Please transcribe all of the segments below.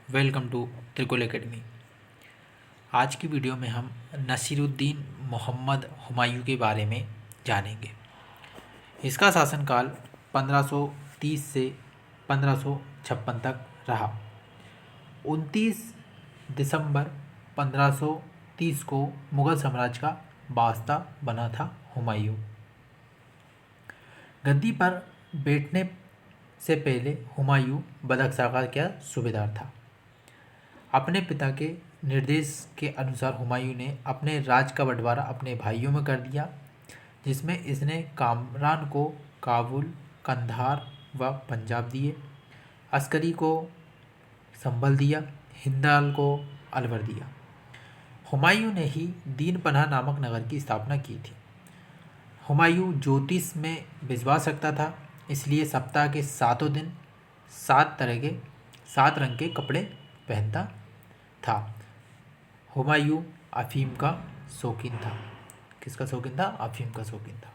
Welcome to त्रिकुल academy. आज की video में हम नसीरुद्दीन मोहम्मद हुमायूं के बारे में जानेंगे। इसका शासनकाल 1530 से 1556 तक रहा। 29 दिसंबर 1530 को मुग़ल साम्राज्य का वास्ता बना था हुमायूं। गद्दी पर बैठने से पहले हुमायूं बदख्शां का सूबेदार था। अपने पिता के निर्देश के अनुसार हुमायूं ने अपने राज का बंटवारा अपने भाइयों में कर दिया, जिसमें इसने कामरान को काबुल, कंधार व पंजाब दिए, अस्करी को संभल दिया, हिंदाल को अलवर दिया। हुमायूं ने ही दीन पनाह नामक नगर की स्थापना की थी। हुमायूं ज्योतिष में विश्वास रखता था, इसलिए सप्ताह के 7 दिन 7 रंग के कपड़े पहनता था। हुमायूं अफीम का शौकीन था। किसका शौकीन था? अफीम का शौकीन था।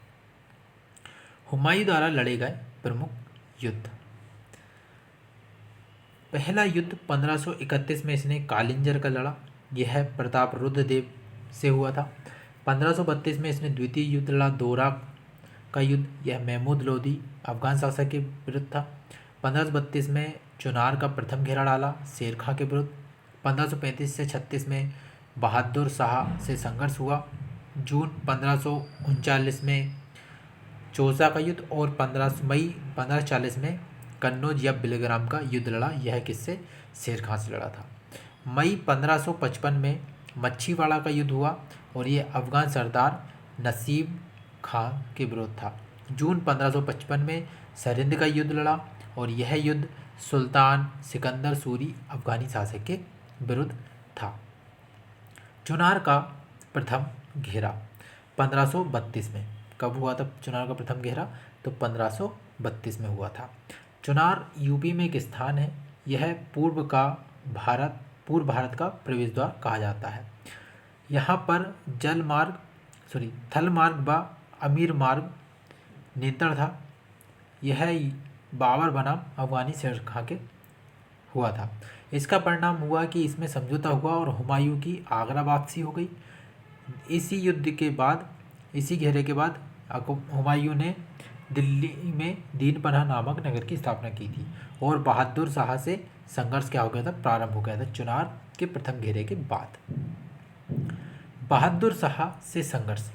हुमायूं द्वारा लड़े गए प्रमुख युद्ध। पहला युद्ध 1531 में इसने कालिंजर का लड़ा। यह प्रताप रुद्रदेव से हुआ था। 1532 में इसने द्वितीय युद्ध लड़ा, दोरा का युद्ध। यह महमूद लोदी अफगान शासक के विरुद्ध था। 1532 में चुनार का प्रथम घेरा डाला, शेर खां के विरुद्ध। 1535 से 36 में बहादुर शाह से संघर्ष हुआ। जून 1539 में चौसा का युद्ध और 15 मई 1540 में कन्नौज या बिलग्राम का युद्ध लड़ा। यह किससे? शेर खां से लड़ा था। मई 1555 में मच्छीवाड़ा का युद्ध हुआ और यह अफगान सरदार नसीब खां के विरुद्ध था। जून 1555 में सरहिंद का युद्ध लड़ा और यह युद्ध सुल्तान सिकंदर सूरी अफगानी शासक के विरुद्ध था। चुनार का प्रथम घेरा 1532 में। कब हुआ था चुनार का प्रथम घेरा? तो 1532 में हुआ था। चुनार यूपी में एक स्थान है। यह पूर्व भारत का प्रवेश द्वार कहा जाता है। यहाँ पर थल मार्ग व अमीर मार्ग नियंत्रण था। यह बाबर बनाम अफगानी शेर खां के हुआ था। इसका परिणाम हुआ कि इसमें समझौता हुआ और हुमायूं की आगरा वापसी हो गई। इसी घेरे के बाद हुमायूं ने दिल्ली में दीन पनाह नामक नगर की स्थापना की थी और बहादुर शाह से संघर्ष क्या हो गया था? प्रारंभ हो गया था चुनार के प्रथम घेरे के बाद। बहादुर शाह से संघर्ष।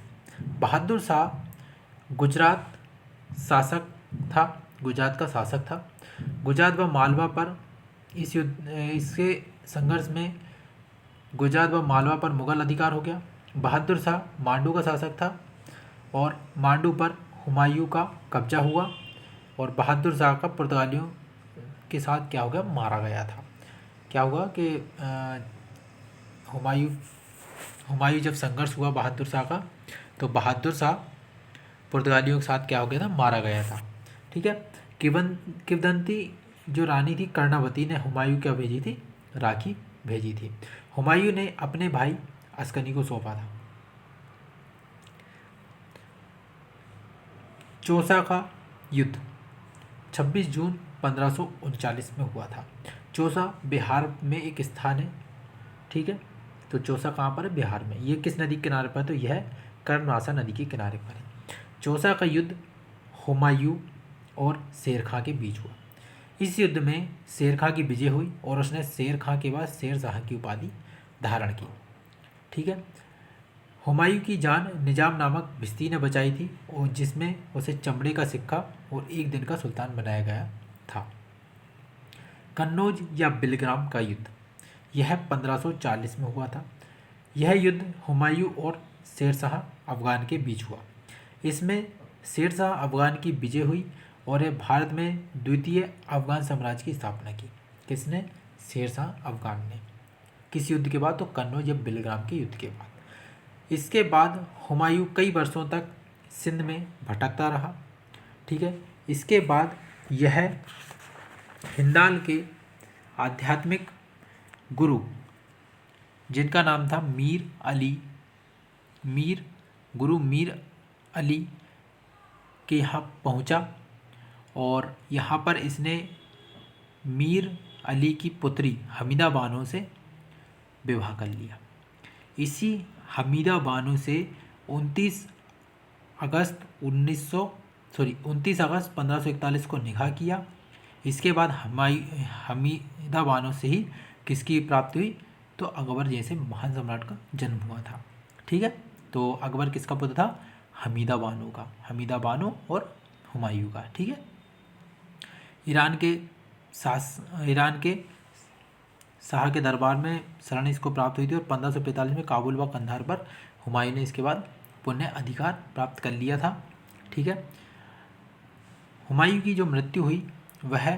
बहादुर शाह गुजरात का शासक था। गुजरात व मालवा पर इसके संघर्ष में गुजरात व मालवा पर मुगल अधिकार हो गया। बहादुर शाह मांडू का शासक था और मांडू पर हुमायूं का कब्जा हुआ और बहादुर शाह का पुर्तगालियों के साथ क्या हो गया? मारा गया था। क्या हुआ कि हुमायूं जब संघर्ष हुआ बहादुर शाह का, तो बहादुर शाह पुर्तगालियों के साथ क्या हो गया था? मारा गया था। ठीक है। किवदंती जो रानी थी कर्णावती ने हुमायूं क्या भेजी थी? राखी भेजी थी। हुमायूं ने अपने भाई अस्कनी को सौंपा था। चौसा का युद्ध 26 जून 1539 में हुआ था। चौसा बिहार में एक स्थान है। ठीक है। तो चौसा कहाँ पर है? बिहार में। ये किस नदी के किनारे पर है? तो यह कर्मनाशा नदी के किनारे पर है। चौसा का युद्ध हुमायूं और शेर खां के बीच हुआ। इस युद्ध में शेर खां की विजय हुई और उसने शेर खां के बाद शेर शाह की उपाधि धारण की। ठीक है। हुमायूं की जान निजाम नामक भिश्ती ने बचाई थी और जिसमें उसे चमड़े का सिक्का और एक दिन का सुल्तान बनाया गया था। कन्नौज या बिलग्राम का युद्ध यह 1540 में हुआ था। यह युद्ध हुमायूं और शेर शाह अफगान के बीच हुआ। इसमें शेर शाह अफगान की विजय हुई और यह भारत में द्वितीय अफगान साम्राज्य की स्थापना की। किसने? शेर शाह अफगान ने। किस युद्ध के बाद? तो कन्नौज या बिलग्राम के युद्ध के बाद। इसके बाद हुमायूं कई वर्षों तक सिंध में भटकता रहा। ठीक है। इसके बाद यह हिंदाल के आध्यात्मिक गुरु जिनका नाम था मीर अली के यहाँ पहुँचा और यहाँ पर इसने मीर अली की पुत्री हमीदा बानो से विवाह कर लिया। इसी हमीदा बानो से 29 अगस्त 1541 को निकाह किया। इसके बाद हमीदा बानो से ही किसकी प्राप्ति हुई, तो अकबर जैसे महान सम्राट का जन्म हुआ था। ठीक है, तो अकबर किसका पुत्र था, हमीदा बानो का, हमीदा बानो और हुमायूं का। ठीक है, ईरान के शाह के दरबार में शरण इसको प्राप्त हुई थी और 1545 में काबुल व कंधार पर हुमायूं ने इसके बाद पुण्य अधिकार प्राप्त कर लिया था। ठीक है, हुमायूं की जो मृत्यु हुई वह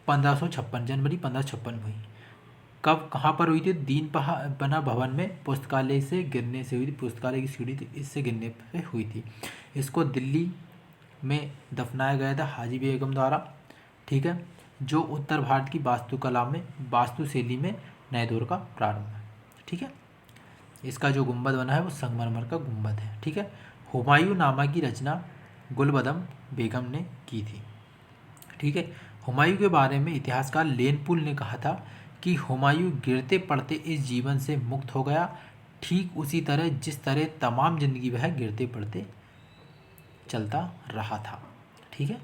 1556 जनवरी 1556 हुई। कब कहाँ पर हुई थी, दीन पना भवन में पुस्तकालय से गिरने से हुई थी, पुस्तकालय की सीढ़ी थी इससे गिरने पे हुई थी। इसको दिल्ली में दफनाया गया था हाजी बेगम द्वारा। ठीक है, जो उत्तर भारत की वास्तुकला में वास्तुशैली में नए दौर का प्रारंभ है। ठीक है, इसका जो गुंबद बना है वो संगमरमर का गुंबद है। ठीक है, हुमायूं नामा की रचना गुलबदम बेगम ने की थी। ठीक है, हुमायूं के बारे में इतिहासकार लेनपुल ने कहा था कि हुमायूं गिरते पड़ते इस जीवन से मुक्त हो गया, ठीक उसी तरह जिस तरह तमाम जिंदगी वह गिरते पड़ते चलता रहा था। ठीक है,